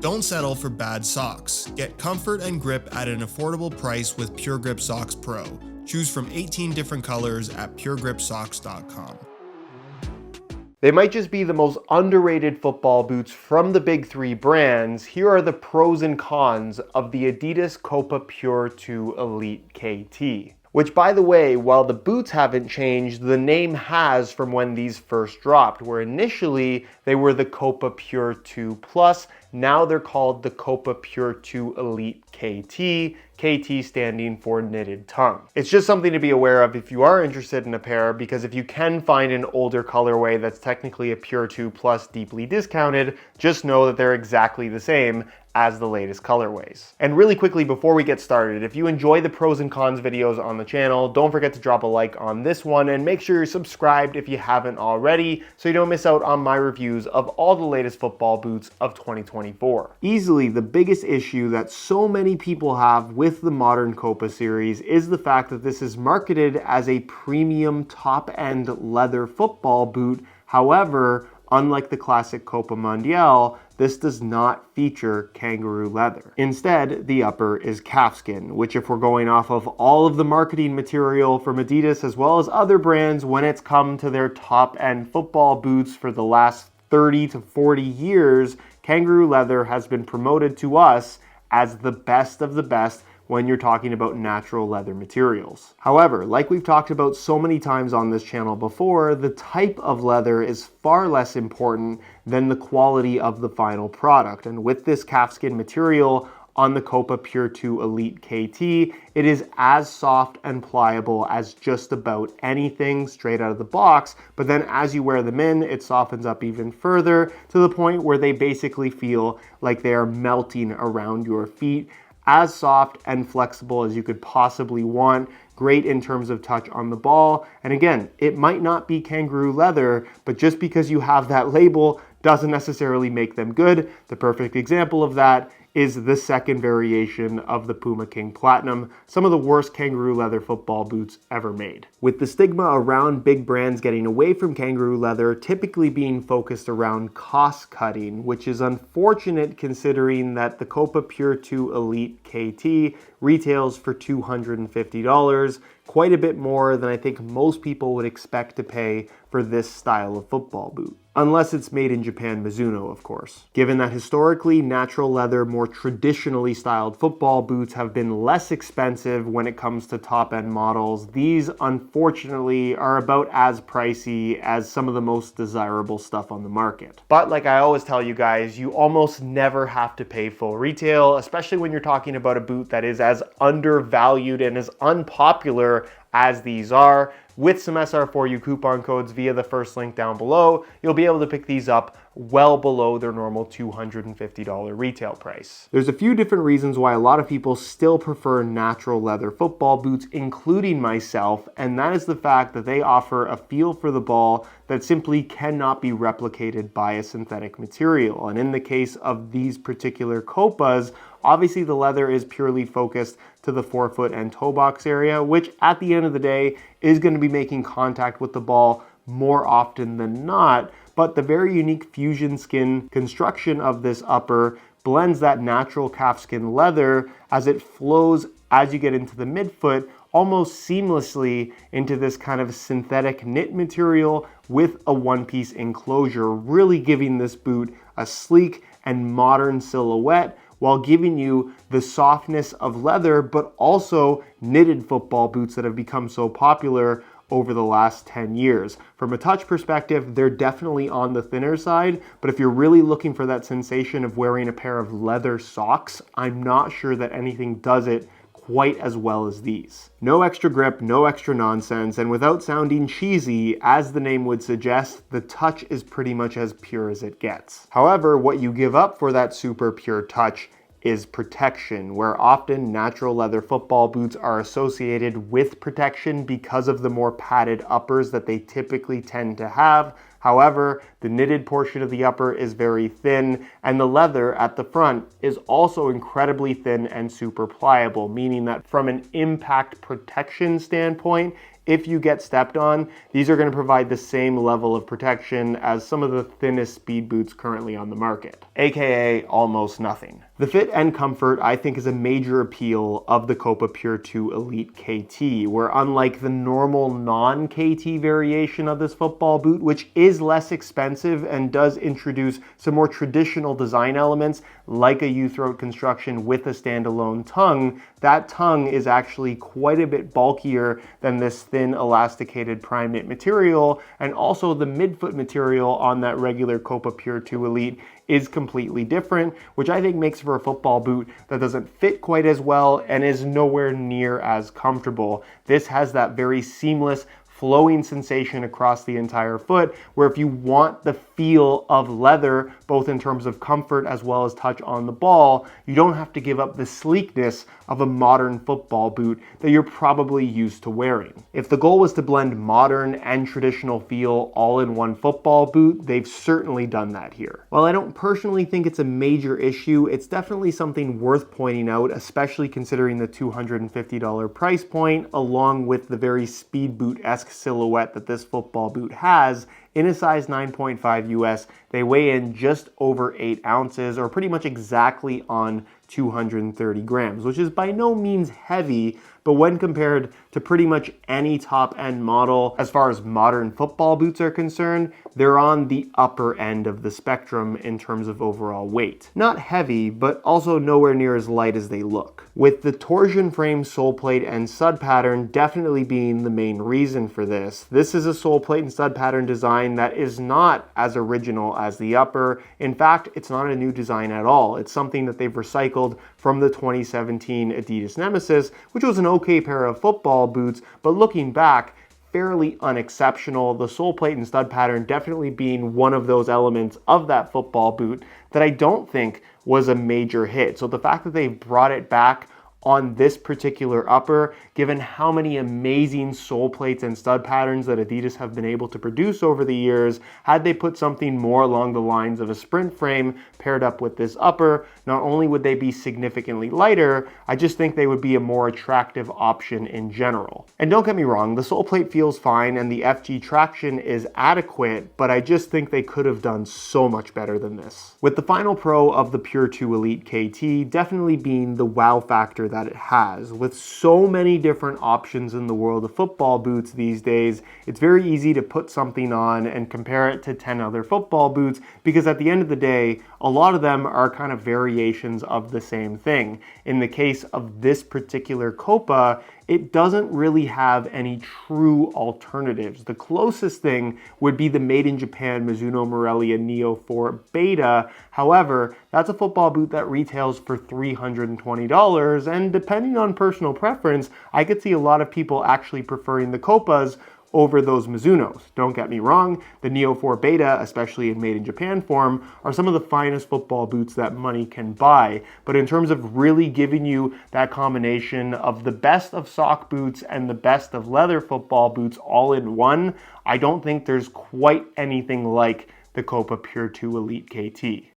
Don't settle for bad socks. Get comfort and grip at an affordable price with Pure Grip Socks Pro. Choose from 18 different colors at puregripsocks.com. They might just be the most underrated football boots from the big three brands. Here are the pros and cons of the Adidas Copa Pure 2 Elite KT. Which, by the way, while the boots haven't changed, the name has from when these first dropped, where initially they were the Copa Pure 2 Plus. Now they're called the Copa Pure 2 Elite KT, KT standing for knitted tongue. It's just something to be aware of if you are interested in a pair, because if you can find an older colorway that's technically a Pure 2 Plus deeply discounted, just know that they're exactly the same as the latest colorways. And really quickly before we get started, if you enjoy the pros and cons videos on the channel, don't forget to drop a like on this one and make sure you're subscribed if you haven't already so you don't miss out on my reviews of all the latest football boots of 2024. Easily the biggest issue that so many people have with the modern Copa series is the fact that this is marketed as a premium top-end leather football boot. However, unlike the classic Copa Mundial, this does not feature kangaroo leather. Instead, the upper is calfskin, which if we're going off of all of the marketing material from Adidas as well as other brands when it's come to their top-end football boots for the last 30 to 40 years, kangaroo leather has been promoted to us as the best of the best when you're talking about natural leather materials. However, like we've talked about so many times on this channel before, the type of leather is far less important than the quality of the final product. And with this calfskin material on the Copa Pure 2 Elite KT, it is as soft and pliable as just about anything straight out of the box, but then as you wear them in, it softens up even further to the point where they basically feel like they are melting around your feet. As soft and flexible as you could possibly want. Great in terms of touch on the ball. And again, it might not be kangaroo leather, but just because you have that label doesn't necessarily make them good. The perfect example of that is the second variation of the Puma King Platinum, some of the worst kangaroo leather football boots ever made. With the stigma around big brands getting away from kangaroo leather typically being focused around cost cutting, which is unfortunate considering that the Copa Pure 2 Elite KT retails for $250, quite a bit more than I think most people would expect to pay for this style of football boot. Unless it's made in Japan Mizuno, of course. Given that historically, natural leather, more traditionally styled football boots have been less expensive when it comes to top-end models, these unfortunately are about as pricey as some of the most desirable stuff on the market. But like I always tell you guys, you almost never have to pay full retail, especially when you're talking about a boot that is as undervalued and as unpopular as these are. With some SR4U coupon codes via the first link down below, you'll be able to pick these up well below their normal $250 retail price. There's a few different reasons why a lot of people still prefer natural leather football boots, including myself, and that is the fact that they offer a feel for the ball that simply cannot be replicated by a synthetic material. And in the case of these particular Copas, obviously the leather is purely focused to the forefoot and toe box area, which at the end of the day is going to be making contact with the ball more often than not. But the very unique fusion skin construction of this upper blends that natural calfskin leather as it flows as you get into the midfoot almost seamlessly into this kind of synthetic knit material with a one-piece enclosure, really giving this boot a sleek and modern silhouette while giving you the softness of leather, but also knitted football boots that have become so popular over the last 10 years. From a touch perspective, they're definitely on the thinner side, but if you're really looking for that sensation of wearing a pair of leather socks, I'm not sure that anything does it quite as well as these. No extra grip, no extra nonsense, and without sounding cheesy, as the name would suggest, the touch is pretty much as pure as it gets. However, what you give up for that super pure touch is protection, where often natural leather football boots are associated with protection because of the more padded uppers that they typically tend to have. However, the knitted portion of the upper is very thin, and the leather at the front is also incredibly thin and super pliable, meaning that from an impact protection standpoint, if you get stepped on, these are going to provide the same level of protection as some of the thinnest speed boots currently on the market, aka almost nothing. The fit and comfort, I think, is a major appeal of the Copa Pure 2 Elite KT, where unlike the normal non-KT variation of this football boot, which is less expensive and does introduce some more traditional design elements like a U-throat construction with a standalone tongue, that tongue is actually quite a bit bulkier than this thin elasticated prime knit material, and also the midfoot material on that regular Copa Pure 2 Elite is completely different, which I think makes for a football boot that doesn't fit quite as well and is nowhere near as comfortable. This has that very seamless flowing sensation across the entire foot, where if you want the feel of leather, both in terms of comfort as well as touch on the ball, you don't have to give up the sleekness of a modern football boot that you're probably used to wearing. If the goal was to blend modern and traditional feel all in one football boot, they've certainly done that here. While I don't personally think it's a major issue, it's definitely something worth pointing out, especially considering the $250 price point, along with the very speed boot-esque silhouette that this football boot has. In a size 9.5 US, they weigh in just over 8 ounces, or pretty much exactly on 230 grams, which is by no means heavy, but when compared to pretty much any top-end model, as far as modern football boots are concerned, they're on the upper end of the spectrum in terms of overall weight. Not heavy, but also nowhere near as light as they look, with the torsion frame sole plate and stud pattern definitely being the main reason for this. This is a sole plate and stud pattern design that is not as original as the upper. In fact, it's not a new design at all. It's something that they've recycled from the 2017 Adidas Nemesis, which was an okay pair of football boots, but looking back, fairly unexceptional. The sole plate and stud pattern definitely being one of those elements of that football boot that I don't think was a major hit. So the fact that they brought it back on this particular upper, given how many amazing sole plates and stud patterns that Adidas have been able to produce over the years, had they put something more along the lines of a sprint frame paired up with this upper, not only would they be significantly lighter, I just think they would be a more attractive option in general. And don't get me wrong, the sole plate feels fine and the FG traction is adequate, but I just think they could have done so much better than this. With the final pro of the Pure 2 Elite KT definitely being the wow factor that it has. With so many different options in the world of football boots these days, it's very easy to put something on and compare it to 10 other football boots, because at the end of the day, a lot of them are kind of variations of the same thing. In the case of this particular Copa, it doesn't really have any true alternatives. The closest thing would be the made in Japan Mizuno Morelia Neo 4 Beta. However, that's a football boot that retails for $320, and depending on personal preference, I could see a lot of people actually preferring the Copas over those Mizunos. Don't get me wrong, the Neo 4 Beta, especially in made in Japan form, are some of the finest football boots that money can buy. But in terms of really giving you that combination of the best of sock boots and the best of leather football boots all in one, I don't think there's quite anything like the Copa Pure 2 Elite KT.